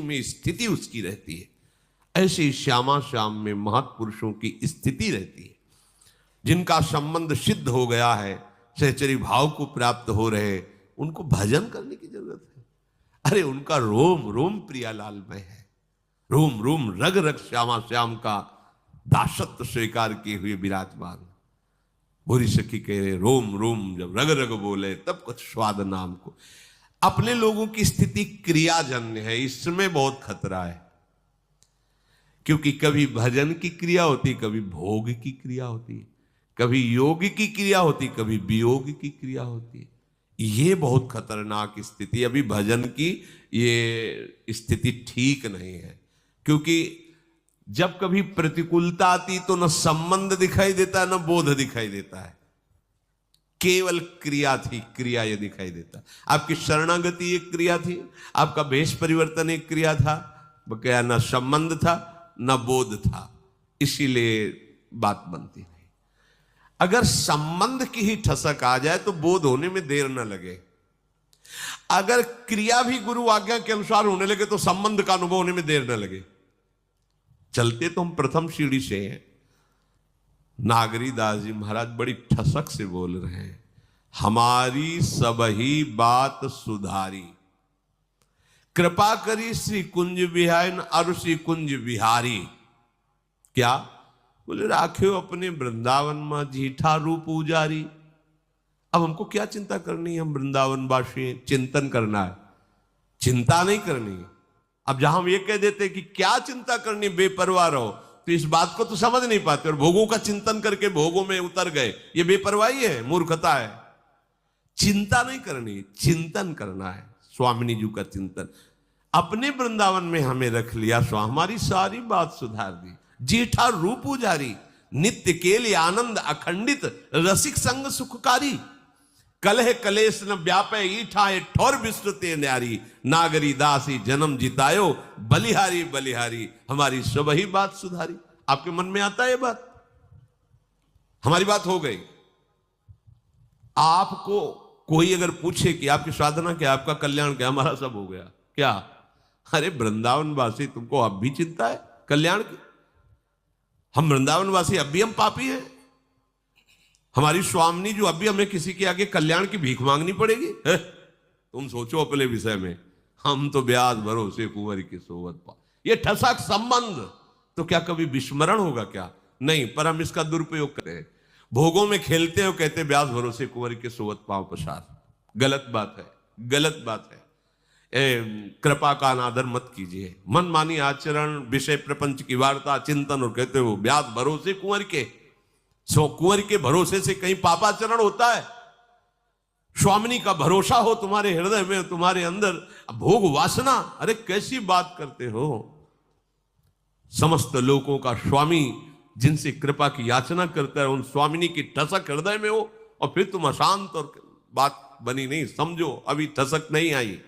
में स्थिति उसकी रहती है। ऐसे श्यामा श्याम में महत्पुरुषों की स्थिति रहती है, जिनका संबंध सिद्ध हो गया है, सहचरी भाव को प्राप्त हो रहे, उनको भजन करने की जरूरत है। अरे उनका रोम रोम प्रियालाल में है, रोम रोम रग रग श्यामा श्याम का दासत्व स्वीकार किए हुए विराजमान। भूरी सखी कह रहे रोम रोम जब रग रग बोले तब कुछ स्वाद नाम को। अपने लोगों की स्थिति क्रियाजन्य है, इसमें बहुत खतरा है, क्योंकि कभी भजन की क्रिया होती, कभी भोग की क्रिया होती, कभी योग की क्रिया होती, कभी वियोग की क्रिया होती। ये बहुत खतरनाक स्थिति। अभी भजन की ये स्थिति ठीक नहीं है, क्योंकि जब कभी प्रतिकूलता आती तो न संबंध दिखाई देता है, न बोध दिखाई देता है, केवल क्रिया थी, क्रिया ये दिखाई देता। आपकी शरणागति एक क्रिया थी, आपका भेष परिवर्तन एक क्रिया था, क्या न संबंध था न बोध था, इसीलिए बात बनती नहीं। अगर संबंध की ही ठसक आ जाए तो बोध होने में देर न लगे। अगर क्रिया भी गुरु आज्ञा के अनुसार होने लगे तो संबंध का अनुभव होने में देर न लगे। चलते तो हम प्रथम सीढ़ी से हैं। नागरी दास जी महाराज बड़ी ठसक से बोल रहे हैं, हमारी सबही बात सुधारी, कृपा करी श्री कुंज बिहाइन और श्री कुंज बिहारी। क्या बोले, राखे अपने वृंदावन में जीठा रूप उजारी। अब हमको क्या चिंता करनी है, हम वृंदावन वासी, चिंतन करना है, चिंता नहीं करनी है। अब जहां हम ये कह देते कि क्या चिंता करनी, बेपरवाह रहो, तो इस बात को तो समझ नहीं पाते और भोगों का चिंतन करके भोगों में उतर गए। ये बेपरवाही है, मूर्खता है। चिंता नहीं करनी, चिंतन करना है, स्वामिनी जी का चिंतन। अपने वृंदावन में हमें रख लिया, सो हमारी सारी बात सुधार दी। जेठा रूप उजारी, नित्य केल आनंद अखंडित, रसिक संग सुखकारी। कलह कलेश न व्यापे ईठा ठोर विस्तृते न्यारी, नागरी दासी जन्म जितायो, बलिहारी बलिहारी, हमारी सब ही बात सुधारी। आपके मन में आता है ये बात? हमारी बात हो गई। आपको कोई अगर पूछे कि आपकी साधना क्या, आपका कल्याण क्या, हमारा सब हो गया क्या? अरे वृंदावन वासी, तुमको अब भी चिंता है कल्याण की? हम वृंदावन वासी अब भी हम पापी हैं? हमारी स्वामिनी जो अब भी हमें किसी के आगे कल्याण की भीख मांगनी पड़ेगी? तुम सोचो अपने विषय में। हम तो ब्याज भरोसे कुंवर की सोवत पा। ये ठसक संबंध तो क्या कभी विस्मरण होगा क्या? नहीं, पर हम इसका दुरुपयोग करें, भोगों में खेलते हो, कहते ब्याज भरोसे कुंवर के सोवत पांव पसार। गलत बात है, गलत बात है। कृपा का अनादर मत कीजिए। मन मानी आचरण, विषय प्रपंच की वार्ता, चिंतन, और कहते हो ब्याज भरोसे कुंवर के। सो कुंवर के भरोसे से कहीं पापाचरण होता है? स्वामिनी का भरोसा हो तुम्हारे हृदय में, तुम्हारे अंदर भोग वासना, अरे कैसी बात करते हो? समस्त लोगों का स्वामी जिनसे कृपा की याचना करता है, उन स्वामिनी की ठसक हृदय में हो, और फिर तुम अशांत, और बात बनी नहीं। समझो अभी ठसक नहीं आई।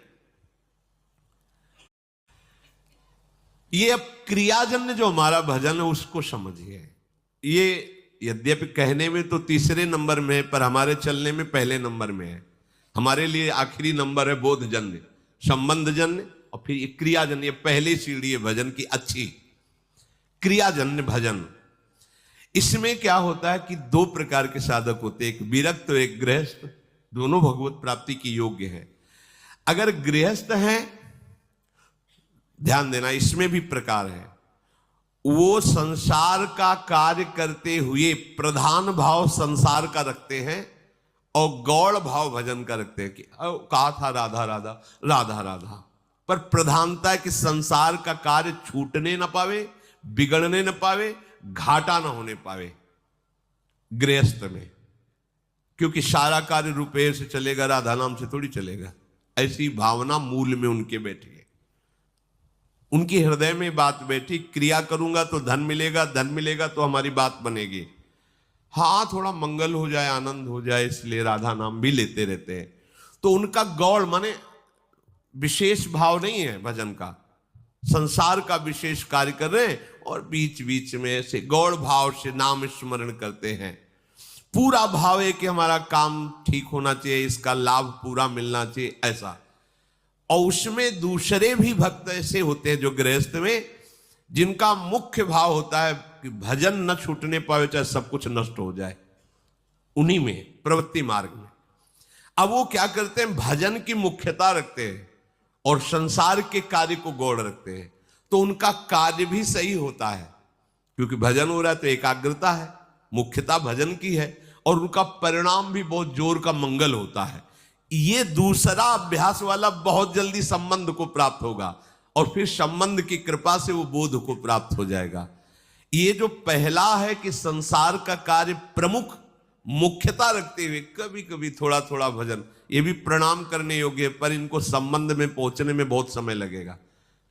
ये अब क्रियाजन्य जो हमारा भजन है उसको समझिए। ये यद्यपि कहने में तो तीसरे नंबर में है, पर हमारे चलने में पहले नंबर में है। हमारे लिए आखिरी नंबर है बोधजन्य, संबंधजन्य, और फिर ये क्रियाजन्य। पहली सीढ़ी है भजन की अच्छी, क्रियाजन्य भजन। इसमें क्या होता है कि दो प्रकार के साधक होते हैं, एक विरक्त और एक गृहस्थ। दोनों भगवत प्राप्ति की योग्य है। अगर गृहस्थ हैं, ध्यान देना, इसमें भी प्रकार है। वो संसार का कार्य करते हुए प्रधान भाव संसार का रखते हैं और गौड़ भाव भजन का रखते हैं। कि कहा था राधा राधा राधा राधा, पर प्रधानता है कि संसार का कार्य छूटने न पावे, बिगड़ने न पावे, घाटा न होने पावे गृहस्थ में। क्योंकि सारा कार्य रुपये से चलेगा, राधा नाम से थोड़ी चलेगा। ऐसी भावना मूल में उनके बैठी है, उनके हृदय में बात बैठी। क्रिया करूंगा तो धन मिलेगा, धन मिलेगा तो हमारी बात बनेगी। हाँ, थोड़ा मंगल हो जाए, आनंद हो जाए, इसलिए राधा नाम भी लेते रहते हैं। तो उनका गौड़ माने विशेष भाव नहीं है भजन का, संसार का विशेष कार्य कर रहे हैं और बीच बीच में ऐसे गौड़ भाव से नाम स्मरण करते हैं। पूरा भाव है कि हमारा काम ठीक होना चाहिए, इसका लाभ पूरा मिलना चाहिए, ऐसा। और उसमें दूसरे भी भक्त ऐसे होते हैं जो गृहस्थ में, जिनका मुख्य भाव होता है कि भजन न छूटने पावे चाहे सब कुछ नष्ट हो जाए, उन्हीं में प्रवृत्ति मार्ग में। अब वो क्या करते हैं, भजन की मुख्यता रखते हैं और संसार के कार्य को गौड़ रखते हैं, तो उनका कार्य भी सही होता है, क्योंकि भजन हो रहा है तो एकाग्रता है, मुख्यता भजन की है, और उनका परिणाम भी बहुत जोर का मंगल होता है। ये दूसरा अभ्यास वाला बहुत जल्दी संबंध को प्राप्त होगा और फिर संबंध की कृपा से वो बोध को प्राप्त हो जाएगा। ये जो पहला है कि संसार का कार्य प्रमुख मुख्यता रखते हुए कभी कभी थोड़ा थोड़ा भजन, ये भी प्रणाम करने योग्य है, पर इनको संबंध में पहुंचने में बहुत समय लगेगा,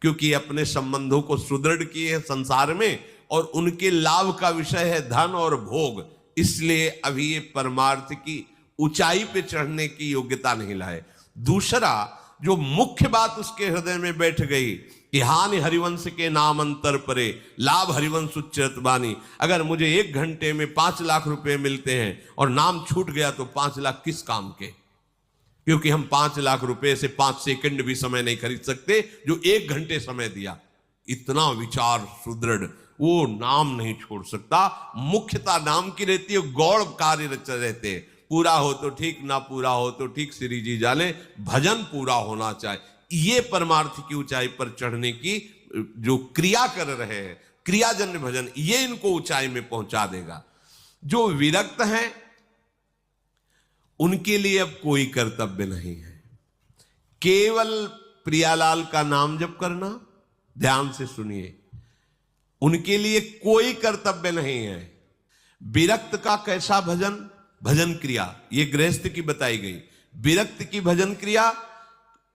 क्योंकि अपने संबंधों को सुदृढ़ किए हैं संसार में और उनके लाभ का विषय है धन और भोग, इसलिए अभी ये परमार्थ की ऊंचाई पे चढ़ने की योग्यता नहीं लाए। दूसरा जो मुख्य बात उसके हृदय में बैठ गई कि हानि हरिवंश के नाम अंतर परे, लाभ हरिवंश उच्चरत बानी। अगर मुझे 1 घंटे में 5 लाख रुपए मिलते हैं और नाम छूट गया तो 5 लाख किस काम के, क्योंकि हम 5 लाख रुपए से 5 सेकंड भी समय नहीं खरीद सकते जो 1 घंटे समय दिया। इतना विचार सुदृढ़, वो नाम नहीं छोड़ सकता, मुख्यता नाम की रहती है, गौड़ कार्य रहते हैं। पूरा हो तो ठीक, ना पूरा हो तो ठीक, श्री जी जाने, भजन पूरा होना चाहिए। ये परमार्थ की ऊंचाई पर चढ़ने की जो क्रिया कर रहे हैं, क्रियाजन्य भजन, ये इनको ऊंचाई में पहुंचा देगा। जो विरक्त हैं उनके लिए अब कोई कर्तव्य नहीं है, केवल प्रियालाल का नाम जप करना। ध्यान से सुनिए, उनके लिए कोई कर्तव्य नहीं है। विरक्त का कैसा भजन, भजन क्रिया ये गृहस्थ की बताई गई। विरक्त की भजन क्रिया,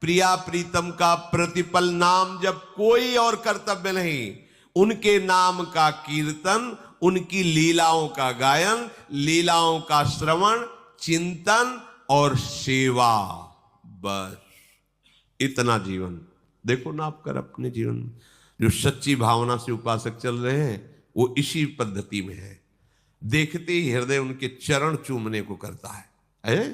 प्रिया प्रीतम का प्रतिपल नाम जब, कोई और कर्तव्य नहीं। उनके नाम का कीर्तन, उनकी लीलाओं का गायन, लीलाओं का श्रवण, चिंतन और सेवा, बस इतना जीवन। देखो ना आप कर अपने जीवन में, जो सच्ची भावना से उपासक चल रहे हैं वो इसी पद्धति में है। देखते ही हृदय उनके चरण चूमने को करता है।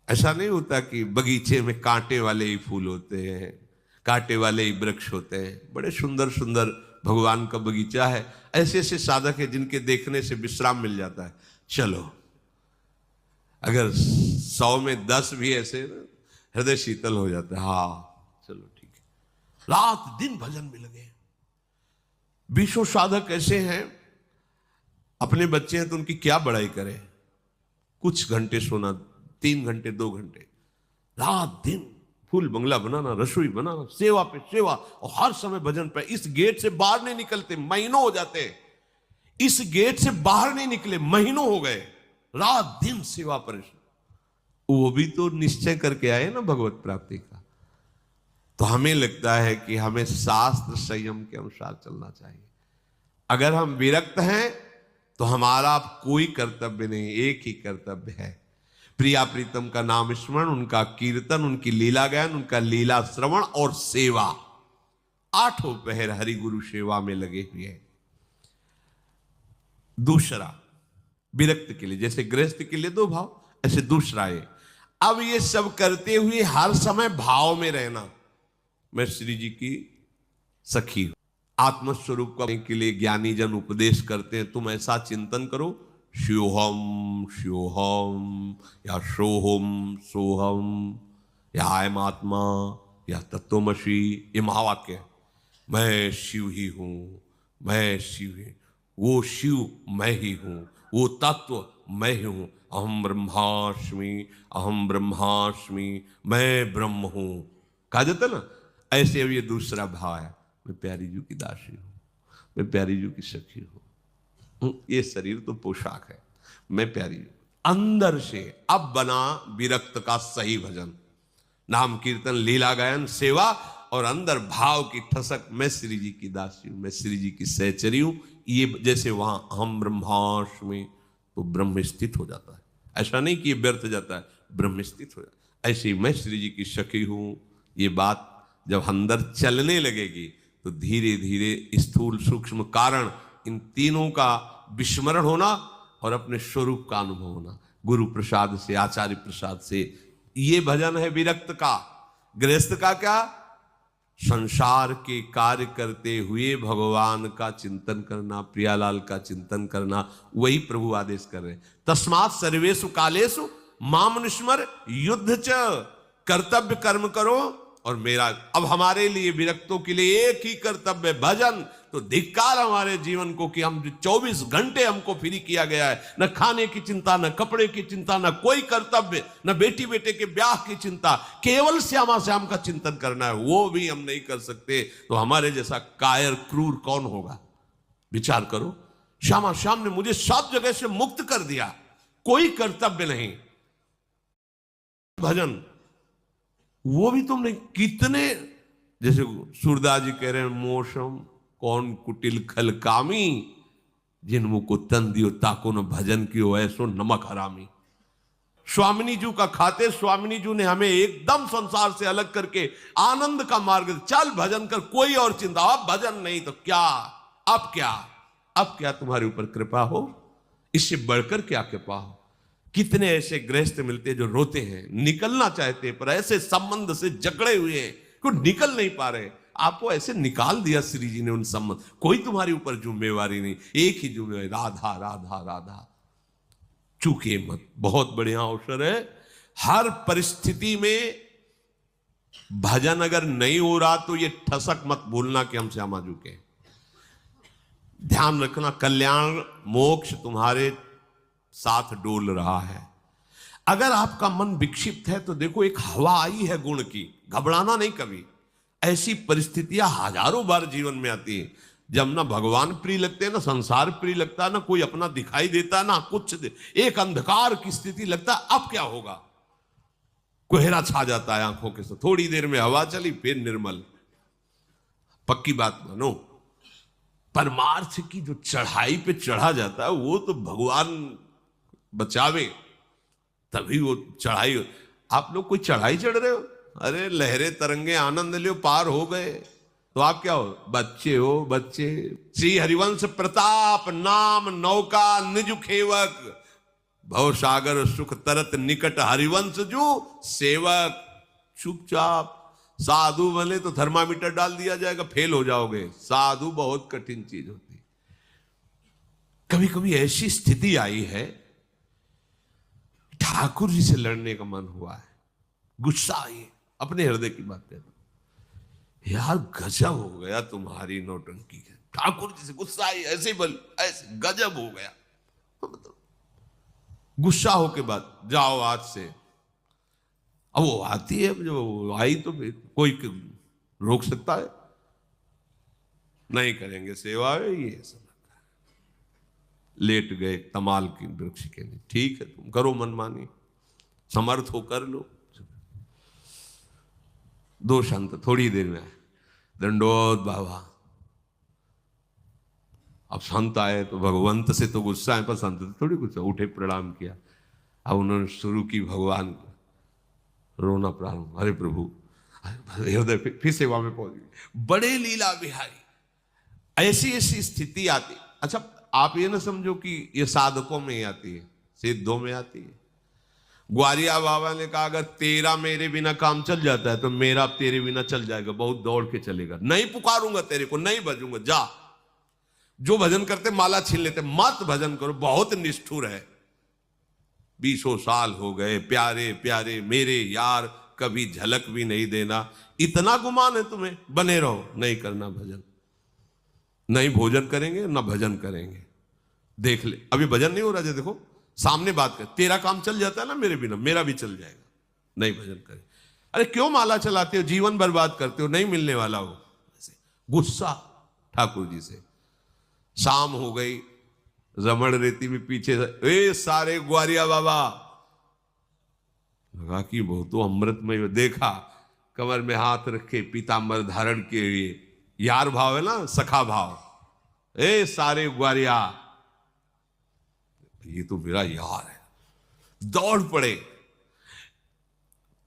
ऐसा नहीं होता कि बगीचे में कांटे वाले ही फूल होते हैं, कांटे वाले ही वृक्ष होते हैं। बड़े सुंदर सुंदर भगवान का बगीचा है। ऐसे ऐसे साधक है जिनके देखने से विश्राम मिल जाता है। चलो अगर 100 में 10 भी ऐसे हृदय शीतल हो जाता है। हाँ चलो ठीक है, रात दिन भजन में लगे। 20 साधक ऐसे हैं, अपने बच्चे हैं तो उनकी क्या बड़ाई करें, कुछ घंटे सोना, 3 घंटे 2 घंटे, रात दिन फूल बंगला बनाना, रसोई बनाना, सेवा पे सेवा, और हर समय भजन पे। इस गेट से बाहर नहीं निकलते, महीनों हो जाते। इस गेट से बाहर नहीं निकले, महीनों हो गए, रात दिन सेवा परिश्रम। वो भी तो निश्चय करके आए ना भगवत प्राप्ति का। तो हमें लगता है कि हमें शास्त्र संयम के अनुसार चलना चाहिए। अगर हम विरक्त हैं तो हमारा कोई कर्तव्य नहीं, एक ही कर्तव्य है, प्रिया प्रीतम का नाम स्मरण, उनका कीर्तन, उनकी लीला गायन, उनका लीला श्रवण और सेवा। 8 पहर हरि गुरु सेवा में लगे हुए हैं। दूसरा विरक्त के लिए, जैसे गृहस्थ के लिए 2 भाव, ऐसे दूसरा है अब ये सब करते हुए हर समय भाव में रहना। मैं श्री जी की सखी हूं। आत्मस्वरूप करने के लिए ज्ञानी जन उपदेश करते हैं, तुम ऐसा चिंतन करो, शिवोहम शिवोहम, या सोहम सोहम, या अयम आत्मा, या तत्वमसि। ये महावाक्य है। मैं शिव ही हूं, मैं शिव ही, वो शिव मैं ही हूं, वो तत्व मैं ही हूं। अहम ब्रह्मास्मि, अहम ब्रह्मास्मि, मैं ब्रह्म हूं। कहा जाता ना, ऐसे अब ये दूसरा भाव है, मैं प्यारी जी की दासी हूं, मैं प्यारी जी की सखी हूं। ये शरीर तो पोशाक है, मैं प्यारी जी। अंदर से अब बना विरक्त का सही भजन, नाम कीर्तन, लीला गायन, सेवा, और अंदर भाव की ठसक, मैं श्री जी की दासी हूं, मैं श्री जी की सहचरी हूं। ये जैसे वहां अहम ब्रह्मास्मि, तो ब्रह्म स्थित हो जाता है। ऐसा नहीं कि ये व्यर्थ जाता है, ब्रह्म स्थित हो जाता है। ऐसे ही मैं श्री जी की सखी हूं, ये बात जब अंदर चलने लगेगी तो धीरे धीरे स्थूल सूक्ष्म कारण, इन तीनों का विस्मरण होना और अपने स्वरूप का अनुभव होना। गुरु प्रसाद से, आचार्य प्रसाद से ये भजन है विरक्त का। गृहस्थ का क्या? संसार के कार्य करते हुए भगवान का चिंतन करना, प्रियालाल का चिंतन करना, वही प्रभु आदेश कर रहे हैं। तस्मात् सर्वेषु कालेषु मामनुस्मर युद्ध च, कर्तव्य कर्म करो और मेरा। अब हमारे लिए विरक्तों के लिए एक ही कर्तव्य, भजन। तो धिक्कार हमारे जीवन को कि हम 24 घंटे हमको फ्री किया गया है, न खाने की चिंता, न कपड़े की चिंता, न कोई कर्तव्य, न बेटी बेटे के ब्याह की चिंता, केवल श्यामा श्याम का चिंतन करना है, वो भी हम नहीं कर सकते। तो हमारे जैसा कायर क्रूर कौन होगा? विचार करो। श्यामा श्याम ने मुझे सब जगह से मुक्त कर दिया, कोई कर्तव्य नहीं, भजन वो भी तुमने कितने। जैसे सूरदास जी कह रहे हैं, मौसम कौन कुटिल खल कामी, जिन मुख को तन दियो ताको न भजन कियो ऐसो नमक हरामी। स्वामिनी जी का खाते स्वामिनी जी ने हमें एकदम संसार से अलग करके आनंद का मार्ग, चल भजन कर, कोई और चिंता। अब भजन नहीं तो क्या, अब क्या, अब क्या तुम्हारे ऊपर कृपा हो, इससे बढ़कर क्या कृपा हो। कितने ऐसे गृहस्थ मिलते हैं जो रोते हैं, निकलना चाहते हैं पर ऐसे संबंध से जकड़े हुए हैं कि निकल नहीं पा रहे। आपको ऐसे निकाल दिया श्री जी ने उन संबंध, कोई तुम्हारे ऊपर जिम्मेवारी नहीं, एक ही जिम्मेवारी, राधा राधा राधा। चूके मत, बहुत बढ़िया अवसर है। हर परिस्थिति में भजन अगर नहीं हो रहा तो ये ठसक मत भूलना कि हम श्यामा जी के। ध्यान रखना, कल्याण मोक्ष तुम्हारे साथ डोल रहा है। अगर आपका मन विक्षिप्त है तो देखो, एक हवा आई है गुण की, घबराना नहीं कभी। ऐसी परिस्थितियां हजारों बार जीवन में आती है जब ना भगवान प्रिय लगते हैं, ना संसार प्रिय लगता, ना कोई अपना दिखाई देता, ना कुछ, एक अंधकार की स्थिति लगता। अब क्या होगा? कोहरा छा जाता है आंखों के साथ, थोड़ी देर में हवा चली फिर निर्मल। पक्की बात मानो, परमार्थ की जो चढ़ाई पे चढ़ा जाता है वो तो भगवान बचावे, तभी वो चढ़ाई। आप लोग कोई चढ़ाई चढ़ रहे हो, अरे लहरे तरंगे आनंद लियो, पार हो गए तो आप क्या हो? बच्चे हो, बच्चे। श्री हरिवंश प्रताप नाम नौका निज खेवक, भव सागर सुख तरत निकट हरिवंश जो सेवक। चुपचाप साधु बने तो थर्मामीटर डाल दिया जाएगा, फेल हो जाओगे। साधु बहुत कठिन चीज होती। कभी कभी ऐसी स्थिति आई है, ठाकुर जी से लड़ने का मन हुआ है, गुस्सा आई, अपने हृदय की बात कहता, यार गजब हो गया तुम्हारी नौटंकी। ठाकुर जी से गुस्सा आई, ऐसे बल, ऐसे गजब हो गया। तो मतलब गुस्सा हो के बाद जाओ आज से। अब वो आती है, जो आई तो कोई रोक सकता है? नहीं करेंगे सेवा, ये सब लेट गए तमाल की वृक्ष के लिए। ठीक है, तुम करो मनमानी, समर्थ हो कर लो। दो संत थोड़ी देर में आए, दंडोत बाबा। अब संत आए तो भगवंत से तो गुस्सा है, पर संत से थोड़ी गुस्सा, उठे प्रणाम किया। अब उन्होंने शुरू की भगवान को रोना प्रारंभ, अरे प्रभु, हृदय फिर सेवा में पहुंच गए। बड़े लीला बिहारी। ऐसी ऐसी स्थिति आती। अच्छा, आप ये ना समझो कि ये साधकों में ही आती है, सिद्धों में आती है। ग्वारिया बाबा ने कहा, अगर तेरा मेरे बिना काम चल जाता है तो मेरा तेरे बिना चल जाएगा, बहुत दौड़ के चलेगा। नहीं पुकारूंगा तेरे को, नहीं भजूंगा, जा। जो भजन करते माला छीन लेते, मत भजन करो, बहुत निष्ठुर है। 20 साल हो गए, प्यारे प्यारे मेरे यार, कभी झलक भी नहीं देना। इतना गुमान है तुम्हें, बने रहो, नहीं करना भजन। नहीं भोजन करेंगे ना भजन करेंगे। देख ले, अभी भजन नहीं हो रहा है, देखो सामने बात कर, तेरा काम चल जाता है ना मेरे बिना, मेरा भी चल जाएगा, नहीं भजन करे। अरे क्यों माला चलाते हो, जीवन बर्बाद करते हो, नहीं मिलने वाला हो। गुस्सा ठाकुर जी से। शाम हो गई, रमण रेती में पीछे ए सारे ग्वारिया बाबा, लगा कि बहुत तो अमृतमय। देखा कमर में हाथ रखे, पीतांबर धारण किए हुए, यार भाव है ना, सखा भाव। ए सारे ग्वारिया, ये तो मेरा यार है। दौड़ पड़े,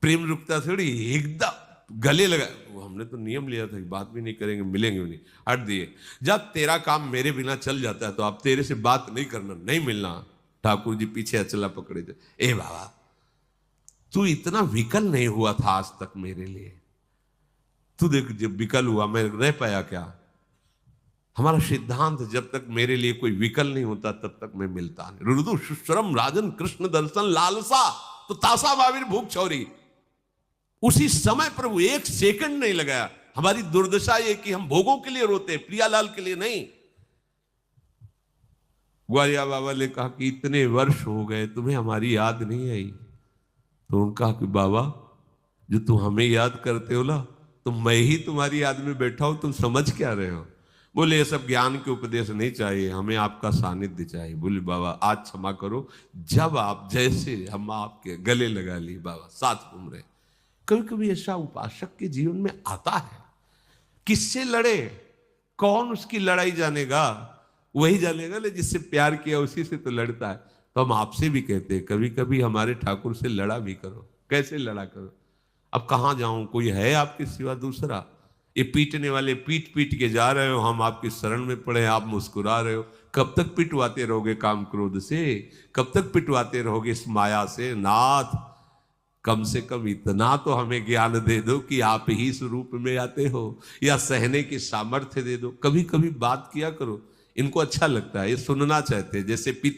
प्रेम रुकता थोड़ी, एकदम गले लगा। वो हमने तो नियम लिया था कि बात भी नहीं करेंगे, मिलेंगे भी नहीं, हट दिए। जब तेरा काम मेरे बिना चल जाता है तो आप तेरे से बात नहीं करना, नहीं मिलना। ठाकुर जी पीछे अचला पकड़े थे, ए बाबा तू इतना विकल नहीं हुआ था आज तक मेरे लिए। तू देख जब विकल हुआ मैं रह पाया क्या? हमारा सिद्धांत जब तक मेरे लिए कोई विकल नहीं होता तब तक मैं मिलता नहीं। रुदु सुश्रम राजन कृष्ण दर्शन लालसा तो तासा बाविर भूख छौरी। उसी समय प्रभु एक सेकंड नहीं लगाया। हमारी दुर्दशा ये कि हम भोगों के लिए रोते, प्रियालाल के लिए नहीं। ग्वालिया बाबा ने कहा कि इतने वर्ष हो गए तुम्हें हमारी याद नहीं आई। तो उन्होंने कहा कि बाबा जो तुम हमें याद करते हो ना, तो मैं ही तुम्हारी याद में बैठा हूं, तुम समझ क्या रहे हो? बोले ये सब ज्ञान के उपदेश नहीं चाहिए, हमें आपका सानिध्य चाहिए। बोले बाबा आज क्षमा करो, जब आप जैसे हम आपके गले लगा लिए बाबा, साथ घूम रहे। कभी कभी ऐसा उपासक के जीवन में आता है, किससे लड़े, कौन उसकी लड़ाई जानेगा? वही जानेगा ना जिससे प्यार किया, उसी से तो लड़ता है। तो हम आपसे भी कहते हैं कभी कभी हमारे ठाकुर से लड़ा भी करो। कैसे लड़ा करो? अब कहां जाऊं, कोई है आपके सिवा दूसरा? ये पीटने वाले पीट पीट के जा रहे हो, हम आपकी शरण में पड़े, आप मुस्कुरा रहे हो। कब तक पिटवाते रहोगे काम क्रोध से? कब तक पिटवाते रहोगे इस माया से? नाथ कम से कम इतना तो हमें ज्ञान दे दो कि आप ही स्वरूप में आते हो, या सहने की सामर्थ्य दे दो। कभी कभी बात किया करो, इनको अच्छा लगता है, ये सुनना चाहते हैं। जैसे पिता